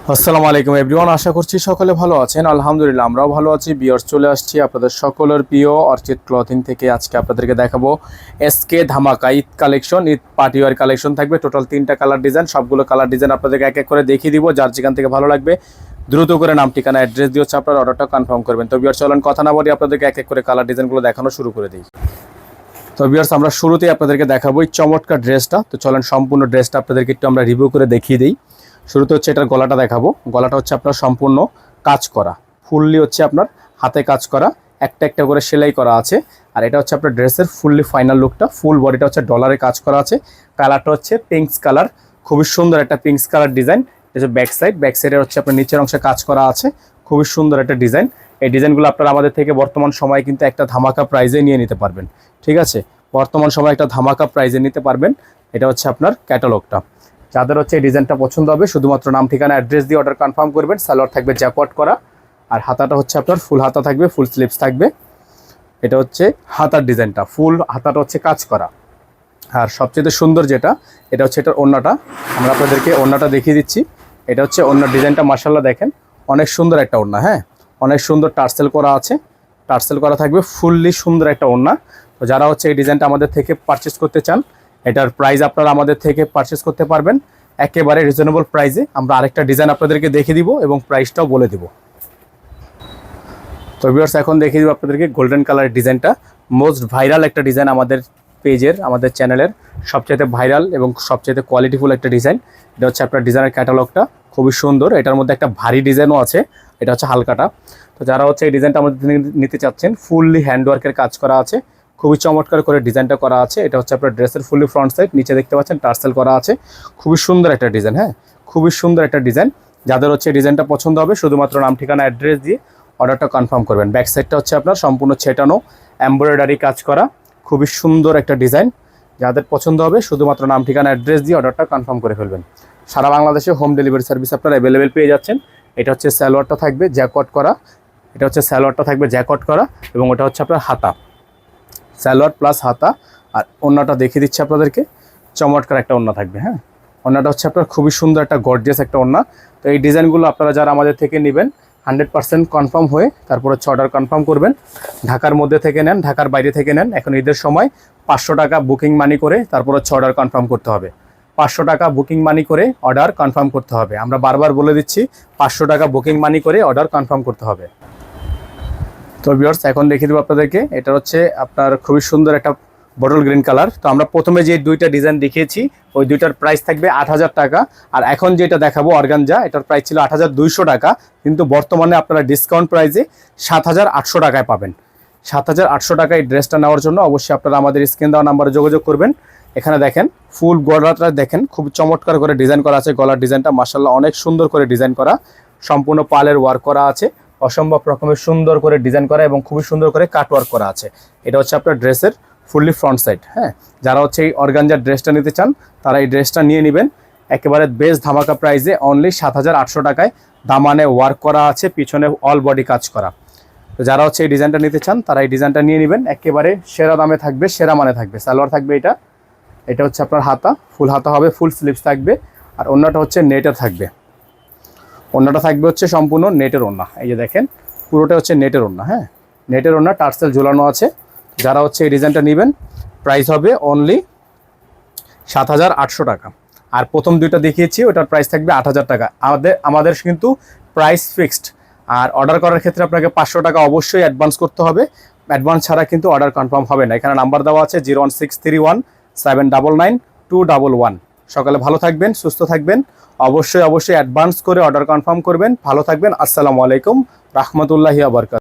আসসালামু আলাইকুম এভরিওয়ান, আশা করছি সকলে ভালো আছেন। আলহামদুলিল্লাহ আমরাও ভালো আছি। বিয়ার্স, চলে আসছি আপনাদের সকলের প্রিয় অর্চিড ক্লথিং থেকে। আজকে আপনাদেরকে দেখাবো এসকে ধামাকা Eid collection, Eid party wear collection থাকবে। টোটাল 3টা কালার ডিজাইন, সবগুলো কালার ডিজাইন আপনাদেরকে এক এক করে দেখিয়ে দিব। যার যেখান থেকে ভালো লাগবে দ্রুত করে নাম, ঠিকানা, অ্যাড্রেস দিয়ে হচ্ছে আপনার অর্ডারটা কনফার্ম করবেন। তো বিয়ার্স, চলেন কথা না বলি আপনাদেরকে এক এক করে কালার ডিজাইনগুলো দেখানো শুরু করে দিই। তো বিয়ার্স, আমরা শুরুতেই আপনাদেরকে দেখাবো এই চমৎকার ড্রেসটা। তো চলেন সম্পূর্ণ ড্রেসটা আপনাদেরকে একটু আমরা রিভিউ করে দেখিয়ে দিই। শুরুতে হচ্ছে এটার গলাটা দেখাবো। গলাটা হচ্ছে আপনার সম্পূর্ণ কাজ করা, ফুললি হচ্ছে আপনার হাতে কাজ করা, একটা একটা করে সেলাই করা আছে। আর এটা হচ্ছে আপনার ড্রেসের ফুললি ফাইনাল লুকটা। ফুল বডিটা হচ্ছে ডলারে কাজ করা আছে। কালারটা হচ্ছে পিঙ্কস কালার, খুবই সুন্দর একটা পিঙ্কস কালার ডিজাইন। এটা ব্যাক সাইডে হচ্ছে আপনার নিচের অংশে কাজ করা আছে, খুবই সুন্দর একটা ডিজাইন। এই ডিজাইনগুলো আপনারা আমাদের থেকে বর্তমান সময়ে কিন্তু একটা ধামাকা প্রাইজে নিয়ে নিতে পারবেন। ঠিক আছে, বর্তমান সময়ে একটা ধামাকা প্রাইজে নিতে পারবেন। এটা হচ্ছে আপনার ক্যাটালগটা। যাদের হচ্ছে এই ডিজাইনটা পছন্দ হবে শুধুমাত্র নাম, ঠিকানা, অ্যাড্রেস দিয়ে অর্ডার কনফার্ম করবেন। সালোয়ার থাকবে জ্যাকওয়ার্ড করা, আর হাতাটা হচ্ছে আপনার ফুল হাতা থাকবে, ফুল স্লিভস থাকবে। এটা হচ্ছে হাতার ডিজাইনটা, ফুল হাতাটা হচ্ছে কাজ করা। আর সবচেয়ে সুন্দর যেটা, এটা হচ্ছে এটার ওড়নাটা। আমরা আপনাদেরকে ওড়নাটা দেখিয়ে দিচ্ছি। এটা হচ্ছে ওড়নার ডিজাইনটা, মাশাআল্লাহ দেখেন অনেক সুন্দর একটা ওড়না। হ্যাঁ, অনেক সুন্দর টার্সেল করা আছে, টার্সেল করা থাকবে, ফুললি সুন্দর একটা ওড়না। তো যারা হচ্ছে এই ডিজাইনটা আমাদের থেকে পারচেস করতে চান, এটার প্রাইস আপনারা আমাদের থেকে পারচেস করতে পারবেন একেবারে রিজনেবল প্রাইসে। আমরা আরেকটা ডিজাইন আপনাদেরকে দেখিয়ে দিব এবং প্রাইসটাও বলে দিব। তো ভিউয়ার্স, এখন দেখিয়ে দিব আপনাদেরকে গোল্ডেন কালারের ডিজাইনটা। মোস্ট ভাইরাল একটা ডিজাইন আমাদের পেজের, আমাদের চ্যানেলের সবচেয়ে ভাইরাল এবং সবচেয়ে কোয়ালিটিফুল একটা ডিজাইন। এটা হচ্ছে আপনার ডিজাইনের ক্যাটালগটা, খুবই সুন্দর। এটার মধ্যে একটা ভারী ডিজাইনও আছে, এটা হচ্ছে হালকাটা। তো যারা হচ্ছে এই ডিজাইনটা আমাদের নিতে চাচ্ছেন, ফুললি হ্যান্ডওয়ার্কের কাজ করা আছে, খুবই চমৎকার করে ডিজাইনটা করা আছে। এটা হচ্ছে আপনার ড্রেসের ফুললি ফ্রন্ট সাইড, নিচে দেখতে পাচ্ছেন টার্সেল করা আছে, খুবই সুন্দর একটা ডিজাইন। হ্যাঁ, খুবই সুন্দর একটা ডিজাইন। যাদের হচ্ছে এই ডিজাইনটা পছন্দ হবে শুধুমাত্র নাম, ঠিকানা, অ্যাড্রেস দিয়ে অর্ডারটা কনফার্ম করবেন। ব্যাক সাইডটা হচ্ছে আপনার সম্পূর্ণ ছেটানো এমব্রয়ডারি কাজ করা, খুবই সুন্দর একটা ডিজাইন। যাদের পছন্দ হবে শুধুমাত্র নাম, ঠিকানা, অ্যাড্রেস দিয়ে অর্ডারটা কনফার্ম করে ফেলবেন। সারা বাংলাদেশে হোম ডেলিভারি সার্ভিস আপনারা অ্যাভেলেবেল পেয়ে যাচ্ছেন। এটা হচ্ছে সালোয়ারটা থাকবে জ্যাকওয়ার্ড করা, এটা হচ্ছে সালোয়ারটা থাকবে জ্যাকওয়ার্ড করা, এবং ওটা হচ্ছে আপনার হাতা, সালোয়ার প্লাস হাতা। আর ওড়নাটা দেখিয়ে দিচ্ছি আপনাদেরকে, চমৎকার একটা ওড়না থাকবে। হ্যাঁ, ওড়নাটা হচ্ছে আপনার খুবই সুন্দর একটা গর্জিয়াস একটা ওড়না। তো এই ডিজাইনগুলো আপনারা যারা আমাদের থেকে নেবেন 100% কনফার্ম হয়ে তারপর হচ্ছে অর্ডার কনফার্ম করবেন। ঢাকার মধ্যে থেকে নেন, ঢাকার বাইরে থেকে নেন, এখন ঈদের সময় 500 টাকা বুকিং মানি করে তারপর হচ্ছে অর্ডার কনফার্ম করতে হবে। 500 টাকা বুকিং মানি করে অর্ডার কনফার্ম করতে হবে। আমরা বারবার বলে দিচ্ছি, 500 টাকা বুকিং মানি করে অর্ডার কনফার্ম করতে হবে। তো ভিউয়ার্স, এখন দেখিয়ে দেবো আপনাদেরকে। এটা হচ্ছে আপনার খুবই সুন্দর একটা বটল গ্রিন কালার। তো আমরা প্রথমে যে দুইটা ডিজাইন দেখিয়েছি ওই দুইটার প্রাইস থাকবে 8000 টাকা। আর এখন যেটা দেখাবো অর্গানজা, এটার প্রাইস ছিল 8200 টাকা, কিন্তু বর্তমানে আপনারা ডিসকাউন্ট প্রাইসে 7800 টাকায় পাবেন। 7800 টাকায় এই ড্রেসটা নেওয়ার জন্য অবশ্যই আপনারা আমাদের স্ক্রিন দেওয়া নাম্বারে যোগাযোগ করবেন। এখানে দেখেন ফুল গলাটা দেখেন, খুব চমৎকার করে ডিজাইন করা আছে। গলার ডিজাইনটা মাশাআল্লাহ অনেক সুন্দর করে ডিজাইন করা, সম্পূর্ণ পালের ওয়ার্ক করা আছে, অসম্ভব রকমের সুন্দর করে ডিজাইন করা এবং খুবই সুন্দর করে কাট ওয়ার্ক করা আছে। এটা হচ্ছে আপনার ড্রেসের ফুললি ফ্রন্ট সাইড। হ্যাঁ, যারা হচ্ছে এই অর্গানজার ড্রেসটা নিতে চান তারা এই ড্রেসটা নিয়ে নেবেন একেবারে বেস্ট ধামাকা প্রাইসে, অনলি 7800 টাকায়। দামানে ওয়ার্ক করা আছে, পিছনে অল বডি কাজ করা। তো যারা হচ্ছে এই ডিজাইনটা নিতে চান তারা এই ডিজাইনটা নিয়ে নেবেন, একেবারে সেরা দামে থাকবে, সেরা মানে থাকবে। সালোয়ার থাকবে এটা, এটা হচ্ছে আপনার হাতা, ফুল হাতা হবে, ফুল স্লিভস থাকবে। আর ওড়নাটা হচ্ছে নেটের থাকবে, ওড়নাটা থাকবে হচ্ছে সম্পূর্ণ নেটের ওড়না। এই যে দেখেন পুরোটা হচ্ছে নেটের ওড়না। হ্যাঁ, নেটের ওড়না, টার্সেল ঝোলানো আছে। যারা হচ্ছে এই ডিজাইনটা নেবেন প্রাইস হবে অনলি 7800 টাকা। আর প্রথম দুইটা দেখিয়েছি ওটার প্রাইস থাকবে 8000 টাকা। আমাদের কিন্তু প্রাইস ফিক্সড। আর অর্ডার করার ক্ষেত্রে আপনাকে 500 টাকা অবশ্যই অ্যাডভান্স করতে হবে। অ্যাডভান্স ছাড়া কিন্তু অর্ডার কনফার্ম হবে না। এখানে নাম্বার দেওয়া আছে 01631799211। সকালে ভালো থাকবেন, সুস্থ থাকবেন। অবশ্যই অ্যাডভান্স করে অর্ডার কনফার্ম করবেন। ভালো থাকবেন। আসসালামু আলাইকুম রাহমাতুল্লাহি ওয়া বারাকাতুহু।